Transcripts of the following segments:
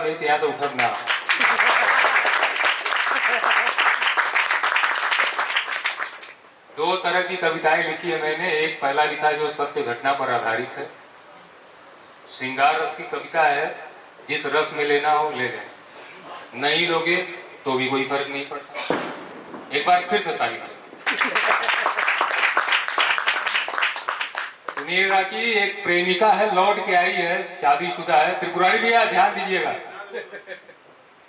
भाई तो यहाँ से उठक ना। दो तरह की कविताएं लिखी है मैंने। एक पहला लिखा जो सत्य घटना पर आधारित है, श्रृंगार रस की कविता है, जिस रस में लेना हो ले लें, नहीं लोगे तो भी कोई फर्क नहीं पड़ता। एक बार फिर से तारीफ सुनिएगा कि एक प्रेमिका है, लौट के आई है, शादीशुदा है। त्रिपुरारी भैया ध्यान दीजिएगा।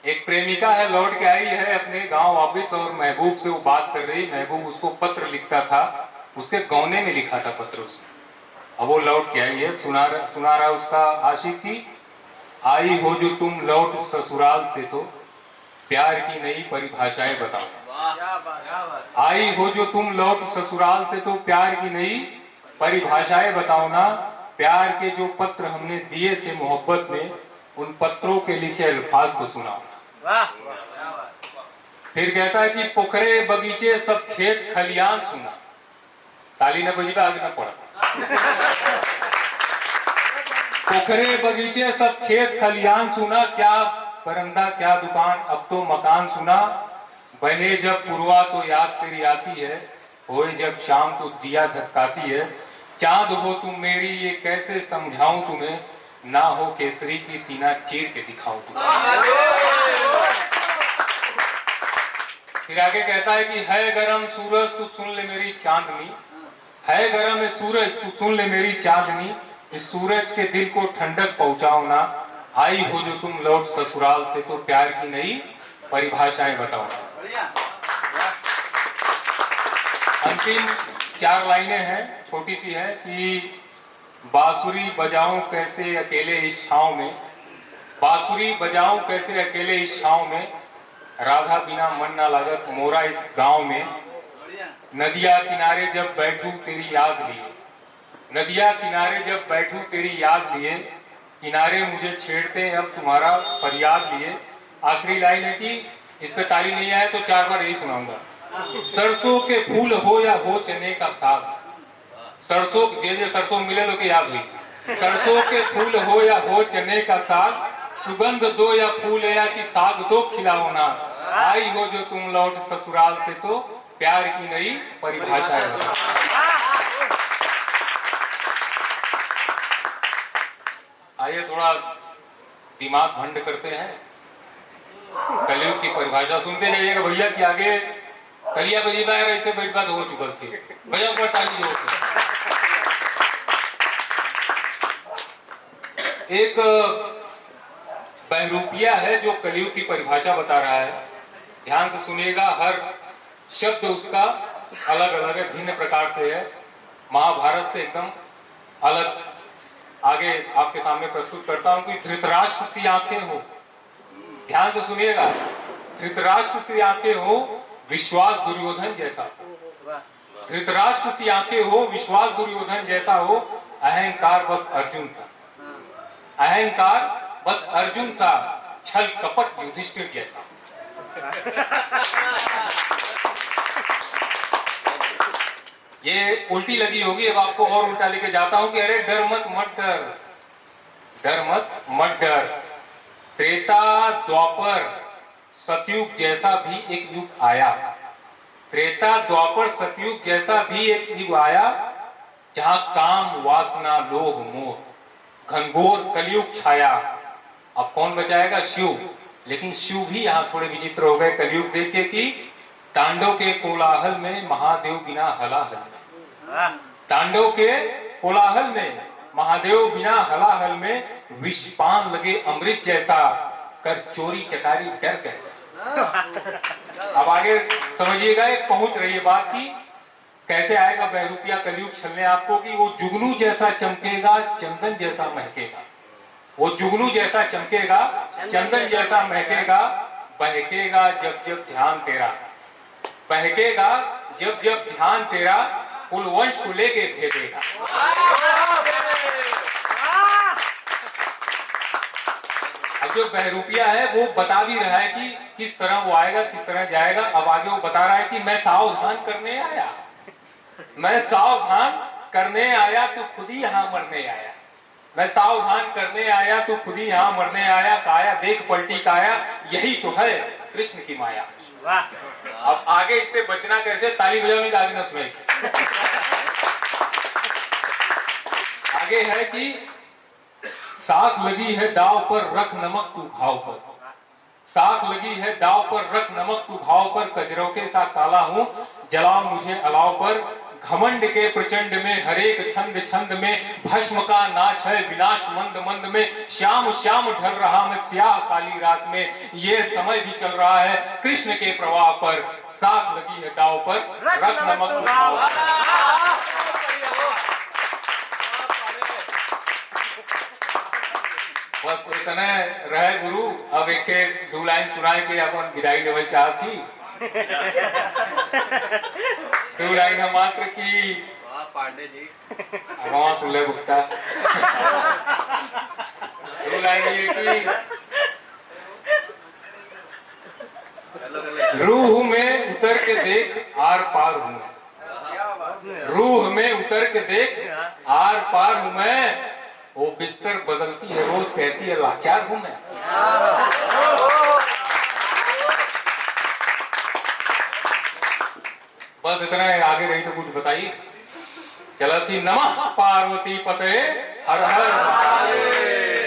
एक प्रेमिका है, लौट के आई है अपने गांव वापस, और महबूब से वो बात कर रही। महबूब उसको पत्र लिखता था, उसके गौने में लिखा था पत्र उसने। अब वो लौट के आई है, सुना रहा उसका आशिक की, आई हो जो तुम लौट ससुराल से तो प्यार की नई परिभाषाएं बताओ। आई हो जो तुम लौट ससुराल से तो प्यार की नई परिभाषाएं बताओ ना। प्यार के जो पत्र हमने दिए थे मोहब्बत में, उन पत्रों के लिखे अल्फाज को सुनाओ। फिर कहता है कि पोखरे बगीचे सब खेत खलियान सुना। ताली न बजी, आगे न पड़ा। पोखरे बगीचे सब खेत खलियान सुना, क्या बरंदा क्या दुकान अब तो मकान सुना। बहे जब पुरवा तो याद तेरी आती है, होए जब शाम तो दिया धधकाती है। चांद हो तुम मेरी ये कैसे समझाऊं तुम्हें, ना हो केसरी की सीना चीर के दिखाऊं तुम्हें। फिर आगे कहता है कि है गरम सूरज तू सुन ले मेरी चांदनी, है गरम सूरज तू सुन ले मेरी चांदनी। इस सूरज के दिल को ठंडक पहुंचाओ ना। आई हो जो तुम लौट ससुराल से तो प्यार की नई परिभाषाएं बताओ। अंतिम 4 लाइनें हैं, छोटी सी है कि बांसुरी बजाऊं कैसे अकेले इस छांव में, बांसुरी बजाऊं कैसे अकेले इस छांव में। राधा बिना मन ना लागत मोरा इस गांव में। नदिया किनारे जब बैठूं तेरी याद लिए, नदिया किनारे जब बैठूं तेरी याद लिए। किनारे मुझे छेड़ते हैं अब तुम्हारा फरियाद लिए। आखिरी लाइन है कि इस पे ताली नहीं आए तो 4 बार यही सुनाऊंगा। सरसों के फूल हो या हो चने का साग, सरसों जे सरसों मिले लोग याद हुई। सरसों के फूल हो या हो चने का साग, सुगंध दो या फूल या कि साग दो खिलाओ ना। आई हो जो तुम लौट ससुराल से तो प्यार की नई परिभाषा है। आइए थोड़ा दिमाग भंड करते हैं, कलयुग की परिभाषा सुनते जाइएगा भैया कि आगे कलिया बजी बाहर ऐसे बैठ बात हो चुका थे। भैया ऊपर ताली जोर से। एक बहरूपिया है जो कलयुग की परिभाषा बता रहा है। ध्यान से सुनिएगा, हर शब्द उसका अलग अलग है, भिन्न प्रकार से है, महाभारत से एकदम अलग। आगे आपके सामने प्रस्तुत करता हूं कि धृतराष्ट्र सी आंखें हो, ध्यान से सुनिएगा, धृतराष्ट्र सी आंखें हो विश्वास दुर्योधन जैसा। धृतराष्ट्र सी आंखें हो विश्वास दुर्योधन जैसा हो। अहंकार बस अर्जुन सा, अहंकार बस अर्जुन सा, छल कपट युधिष्ठिर जैसा। ये उल्टी लगी होगी, अब आपको और उल्टा लेके जाता हूं कि अरे डर मत मत डर, डर मत मत डर। त्रेता द्वापर सतयुग जैसा भी एक युग आया, त्रेता द्वापर सतयुग जैसा भी एक युग आया, जहां काम वासना लोभ मोह घनघोर कलयुग छाया। अब कौन बचाएगा? शिव। लेकिन शिव भी यहाँ थोड़े विचित्र हो गए कलयुग देख के कि तांडव के कोलाहल में महादेव बिना हलाहल में, तांडव के कोलाहल में महादेव बिना हलाहल में, विषपान लगे अमृत जैसा, कर चोरी चकारी डर कैसा। अब आगे समझिएगा, एक पहुंच रही है बात की कैसे आएगा बहरूपिया कलयुग छलने आपको कि वो जुगनू जैसा चमकेगा चंदन जैसा महकेगा, वो जुगनू जैसा चमकेगा चंदन जैसा महकेगा। बहकेगा जब जब ध्यान तेरा, बहकेगा जब जब ध्यान तेरा, कुल वंश को लेके भेदेगा। अब जो बहरूपिया है वो बता भी रहा है कि किस तरह वो आएगा, किस तरह जाएगा। अब आगे वो बता रहा है कि मैं सावधान करने आया, मैं सावधान करने आया, तू खुद ही यहां मरने आया। मैं सावधान करने आया, तू खुद ही यहाँ मरने आया, काया देख पलटी काया, यही तो है कृष्ण की माया। अब आगे इससे बचना कैसे? ताली बजाओ, आगे न सुनाई। आगे है कि साथ लगी है दाव पर, रख नमक तू घाव पर। साथ लगी है दाव पर, रख नमक तू घाव पर। कजरों के साथ काला हूं, जलाओ मुझे अलाव पर। घमंड के प्रचंड में, हरेक छंद छंद में, भस्म का नाच है विनाश मंद मंद में। श्याम श्याम ढल रहा मैं स्याह काली रात में, ये समय भी चल रहा है कृष्ण के प्रवाह पर। साथ लगी है दाव पर, रख नमक तू घाव पर। बस इतने रहे गुरु। अब एक दो लाइन सुनाए के अपन विदाई लेवल चाह थी। दो लाइन मात्र की पांडे जी वहां सुले भुगता। दो लाइन ये की रूह में उतर के देख आर पार हूं मैं। रूह में उतर के देख आर पार हूं मैं। वो बिस्तर बदलती है रोज, कहती है लाचार हूं मैं। बस इतना है, आगे रही तो कुछ बताइए। चलो थी। नमः पार्वती पते हर हर महादेव।